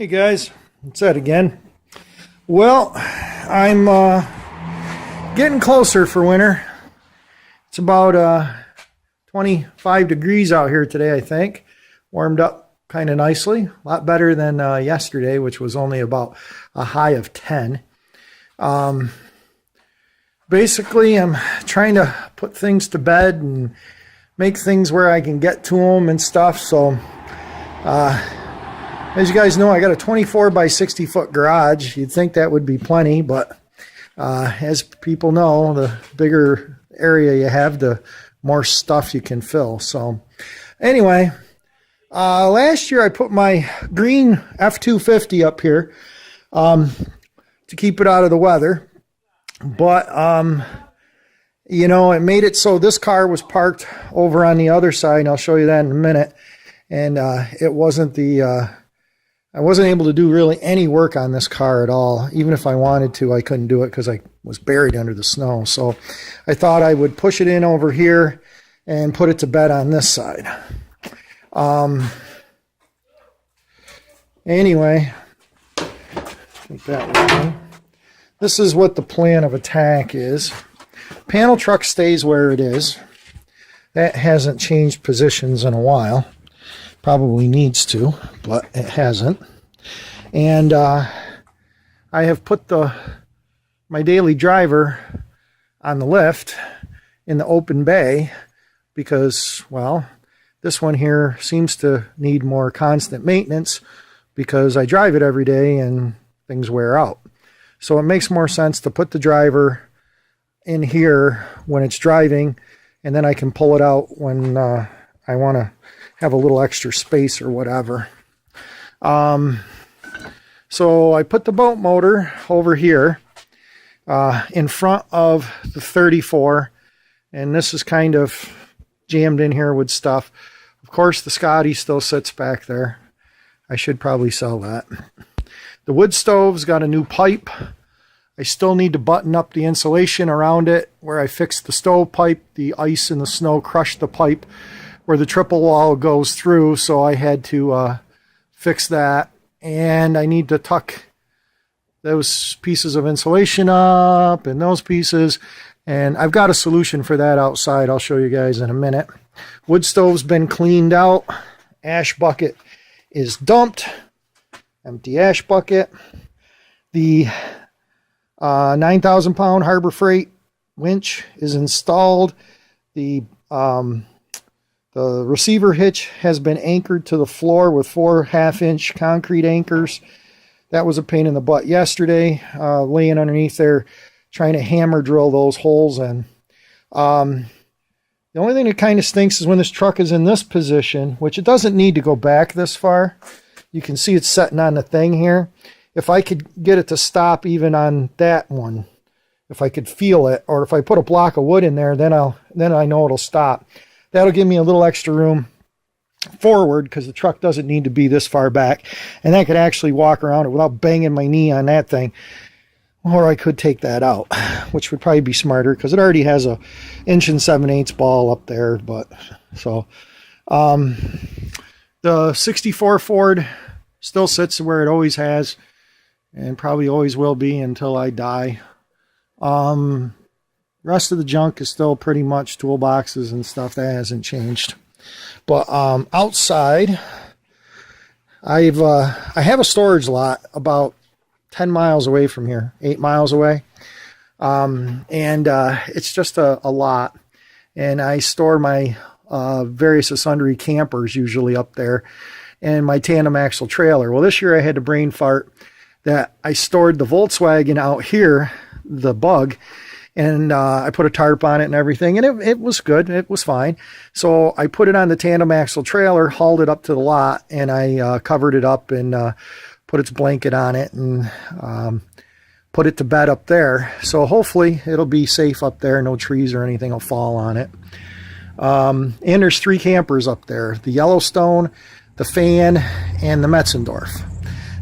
Hey guys, it's Ed again. Well, I'm getting closer for winter. It's about 25 degrees out here today, I think. Warmed up kind of nicely. A lot better than yesterday, which was only about a high of 10. Basically, I'm trying to put things to bed and make things where I can get to them and stuff. So, as you guys know, I got a 24 by 60 foot garage. You'd think that would be plenty, but as people know, the bigger area you have, the more stuff you can fill. So anyway, last year I put my green F-250 up here to keep it out of the weather. But, you know, it made it so this car was parked over on the other side, and I'll show you that in a minute. And it wasn't I wasn't able to do really any work on this car at all. Even if I wanted to, I couldn't do it because I was buried under the snow. So I thought I would push it in over here and put it to bed on this side. Anyway, take that one. This is what the plan of attack is. Panel truck stays where it is. That hasn't changed positions in a while. Probably needs to, but it hasn't. And I have put my daily driver on the lift in the open bay because, well, this one here seems to need more constant maintenance because I drive it every day and things wear out. So it makes more sense to put the driver in here when it's driving, and then I can pull it out when I want to have a little extra space or whatever. So I put the boat motor over here in front of the 34, and this is kind of jammed in here with stuff. Of course, the Scotty still sits back there. I should probably sell that. The wood stove's got a new pipe. I still need to button up the insulation around it where I fixed the stove pipe. The ice and the snow crushed the pipe where the triple wall goes through, so I had to fix that. And I need to tuck those pieces of insulation up and those pieces, and I've got a solution for that outside. I'll show you guys in a minute. Wood stove's been cleaned out. Ash bucket is dumped. Empty ash bucket. The 9,000 pound Harbor Freight winch is installed. The receiver hitch has been anchored to the floor with 4 half-inch concrete anchors. That was a pain in the butt yesterday, laying underneath there, trying to hammer drill those holes in. The only thing that kind of stinks is when this truck is in this position, which it doesn't need to go back this far. You can see it's setting on the thing here. If I could get it to stop even on that one, if I could feel it, or if I put a block of wood in there, then I know it'll stop. That'll give me a little extra room forward because the truck doesn't need to be this far back. And I could actually walk around it without banging my knee on that thing. Or I could take that out, which would probably be smarter because it already has a 1 7/8" ball up there. But so the 64 Ford still sits where it always has and probably always will be until I die. Rest of the junk is still pretty much toolboxes and stuff. That hasn't changed. But outside, I have a storage lot about 10 miles away from here, 8 miles away. And it's just a lot. And I store my various and sundry campers usually up there and my tandem axle trailer. Well, this year I had a brain fart that I stored the Volkswagen out here, the Bug, and I put a tarp on it and everything, and it was good. It was fine. So I put it on the tandem axle trailer, hauled it up to the lot, and I covered it up and put its blanket on it and put it to bed up there. So hopefully it'll be safe up there. No trees or anything will fall on it. And there's 3 campers up there: the Yellowstone, the Fan, and the Metzendorf.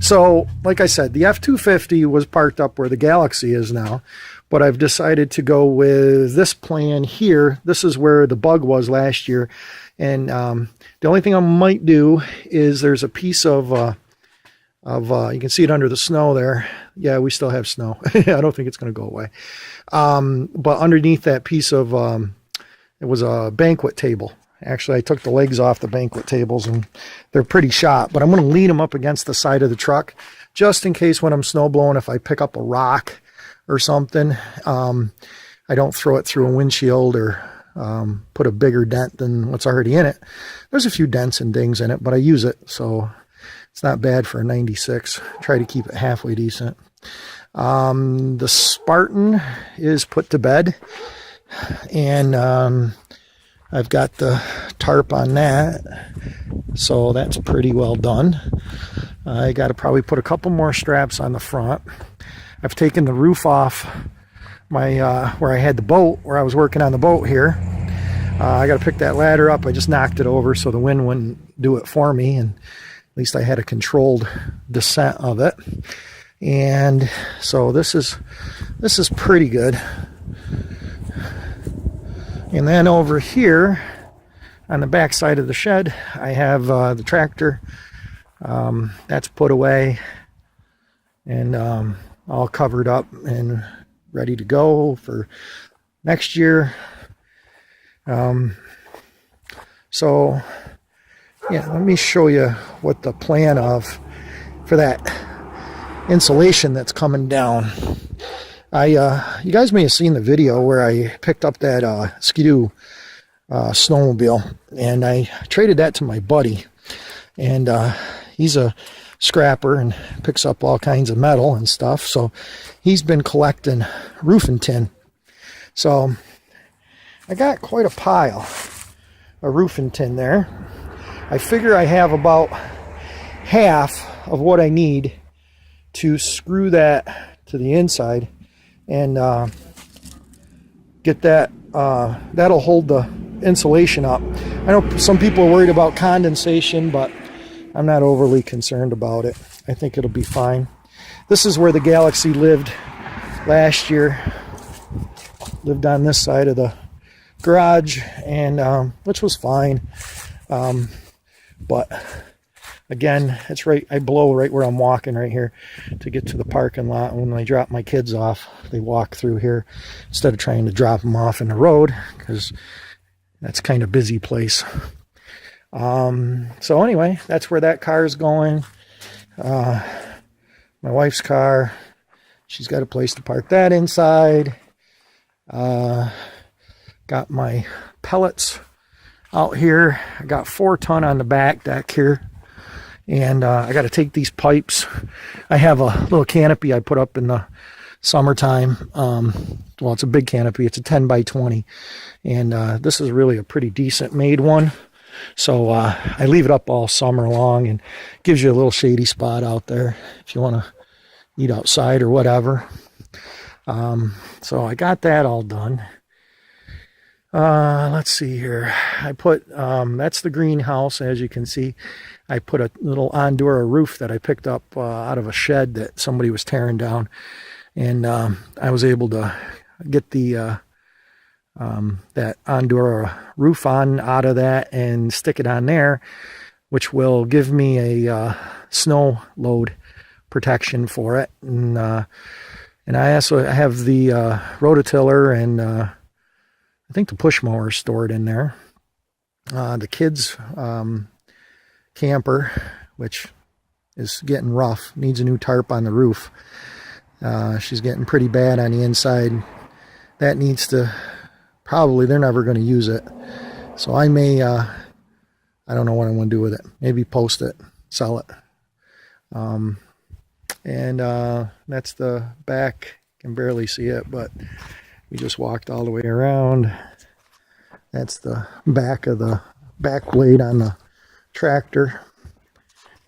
So, like I said, the F-250 was parked up where the Galaxy is now. But I've decided to go with this plan here. This is where the Bug was last year. And the only thing I might do is there's a piece of you can see it under the snow there. Yeah, we still have snow. I don't think it's going to go away. But underneath that piece of, it was a banquet table. Actually, I took the legs off the banquet tables and they're pretty shot, but I'm going to lean them up against the side of the truck just in case when I'm snow blowing, if I pick up a rock or something, I don't throw it through a windshield or put a bigger dent than what's already in it. There's a few dents and dings in it, but I use it, so it's not bad for a 96. Try to keep it halfway decent. The Spartan is put to bed, and I've got the tarp on that, so that's pretty well done. I got to probably put a couple more straps on the front. I've taken the roof off my where I had the boat, where I was working on the boat here. I got to pick that ladder up. I just knocked it over so the wind wouldn't do it for me, and at least I had a controlled descent of it. And so this is pretty good. And then over here on the back side of the shed, I have the tractor. That's put away and all covered up and ready to go for next year. So yeah, let me show you what the plan of for that insulation that's coming down. You guys may have seen the video where I picked up that Skidoo snowmobile, and I traded that to my buddy, and he's a scrapper and picks up all kinds of metal and stuff, so he's been collecting roofing tin. So I got quite a pile of roofing tin there. I figure I have about half of what I need to screw that to the inside and get that. That'll hold the insulation up. I know some people are worried about condensation, but I'm not overly concerned about it. I think it'll be fine. This is where the Galaxy lived last year. Lived on this side of the garage, and which was fine. But again, it's right, I blow right where I'm walking right here to get to the parking lot. When I drop my kids off, they walk through here instead of trying to drop them off in the road, because that's kind of busy place. So anyway, that's where that car is going. My wife's car, she's got a place to park that inside. Got my pellets out here. I got 4-ton on the back deck here. And I got to take these pipes. I have a little canopy I put up in the summertime. Well, it's a big canopy. It's a 10 by 20. And this is really a pretty decent made one. So I leave it up all summer long and gives you a little shady spot out there if you want to eat outside or whatever. So I got that all done. Let's see here. I put, that's the greenhouse, as you can see. I put a little Ondura roof that I picked up out of a shed that somebody was tearing down. And I was able to get the that Ondura roof on out of that and stick it on there, which will give me a snow load protection for it. And I also have the rototiller and I think the push mower stored in there. The kids' camper, which is getting rough, needs a new tarp on the roof. She's getting pretty bad on the inside. That needs to, probably they're never going to use it. So I may, I don't know what I'm going to do with it. Maybe post it, sell it. And that's the back. You can barely see it, but we just walked all the way around. That's the back of the back blade on the tractor.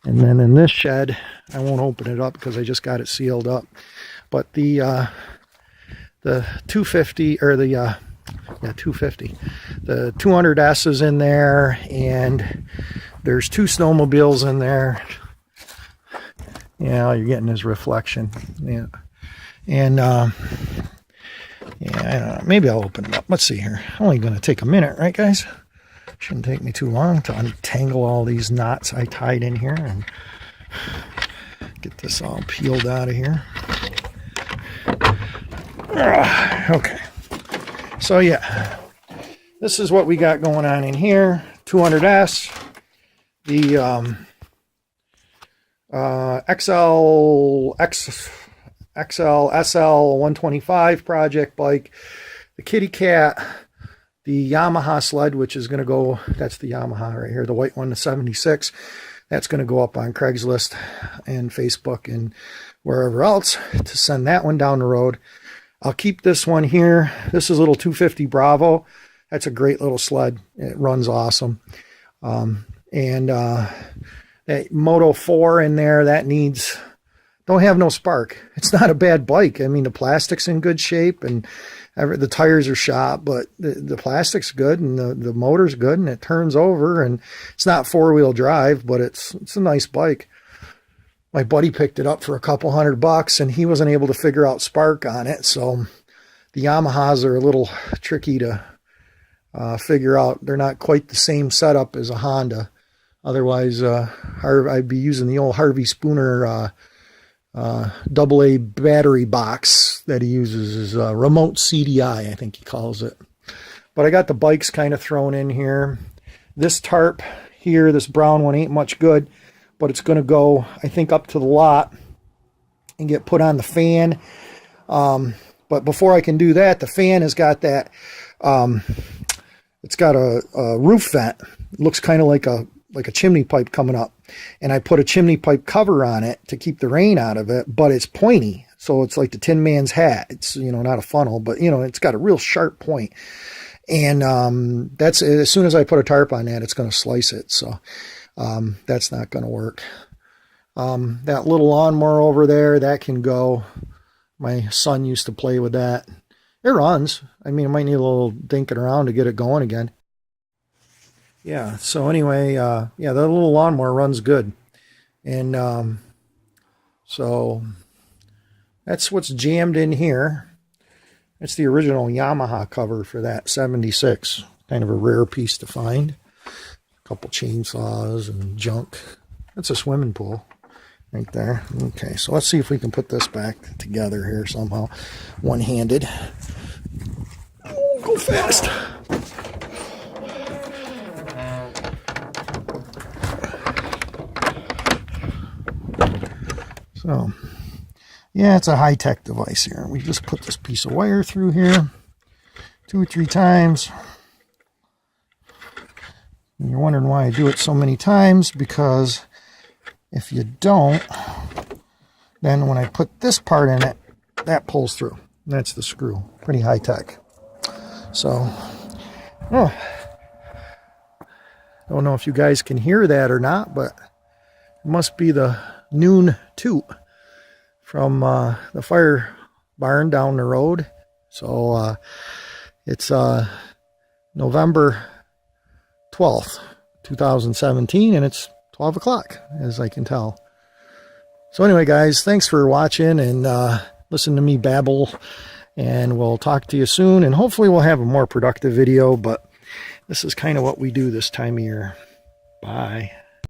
And then in this shed, I won't open it up because I just got it sealed up. But the 250, or the 250, the 200S is in there, and there's 2 snowmobiles in there. Yeah, you're getting his reflection. Yeah, and yeah, I don't know. Maybe I'll open it up. Let's see here. Only going to take a minute, right, guys? Shouldn't take me too long to untangle all these knots I tied in here. And Get this all peeled out of here. Okay. So yeah, this is what we got going on in here. 200S, the SL 125 project bike, the Kitty Cat, the Yamaha sled, which is going to go, that's the Yamaha right here, the white one, the 76. That's going to go up on Craigslist and Facebook and wherever else to send that one down the road. I'll keep this one here. This is a little 250 Bravo. That's a great little sled. It runs awesome. That Moto 4 in there, that needs, don't have no spark. It's not a bad bike. I mean, the plastic's in good shape and the tires are shot, but the plastic's good and the motor's good and it turns over, and it's not four-wheel drive, but it's a nice bike. My buddy picked it up for a couple $100 and he wasn't able to figure out spark on it. So the Yamahas are a little tricky to figure out. They're not quite the same setup as a Honda. Otherwise, I'd be using the old Harvey Spooner AA battery box that he uses, is remote CDI, I think he calls it. But I got the bikes kind of thrown in here. This tarp here, this brown one, ain't much good, but it's going to go, I think, up to the lot and get put on the fan. But before I can do that, the fan has got that, it's got a roof vent. It looks kind of like a chimney pipe coming up, and I put a chimney pipe cover on it to keep the rain out of it, but it's pointy, so it's like the Tin Man's hat. It's, you know, not a funnel, but you know, it's got a real sharp point, and that's, as soon as I put a tarp on that, it's going to slice it. So that's not going to work. That little lawnmower over there, that can go. My son used to play with that. It runs. I mean, it might need a little dinking around to get it going again. Yeah, so anyway, yeah, that little lawnmower runs good. And so that's what's jammed in here. That's the original Yamaha cover for that 76. Kind of a rare piece to find. A couple chainsaws and junk. That's a swimming pool right there. Okay, so let's see if we can put this back together here somehow. One-handed. Oh, go fast. So, yeah, it's a high-tech device here. We just put this piece of wire through here 2 or 3 times. And you're wondering why I do it so many times, because if you don't, then when I put this part in it, that pulls through. That's the screw. Pretty high-tech. So, oh, I don't know if you guys can hear that or not, but it must be the noon toot from the fire barn down the road. So it's November 12th, 2017, and it's 12 o'clock, as I can tell. So anyway, guys, thanks for watching and listen to me babble, and we'll talk to you soon, and hopefully we'll have a more productive video, but this is kind of what we do this time of year. Bye.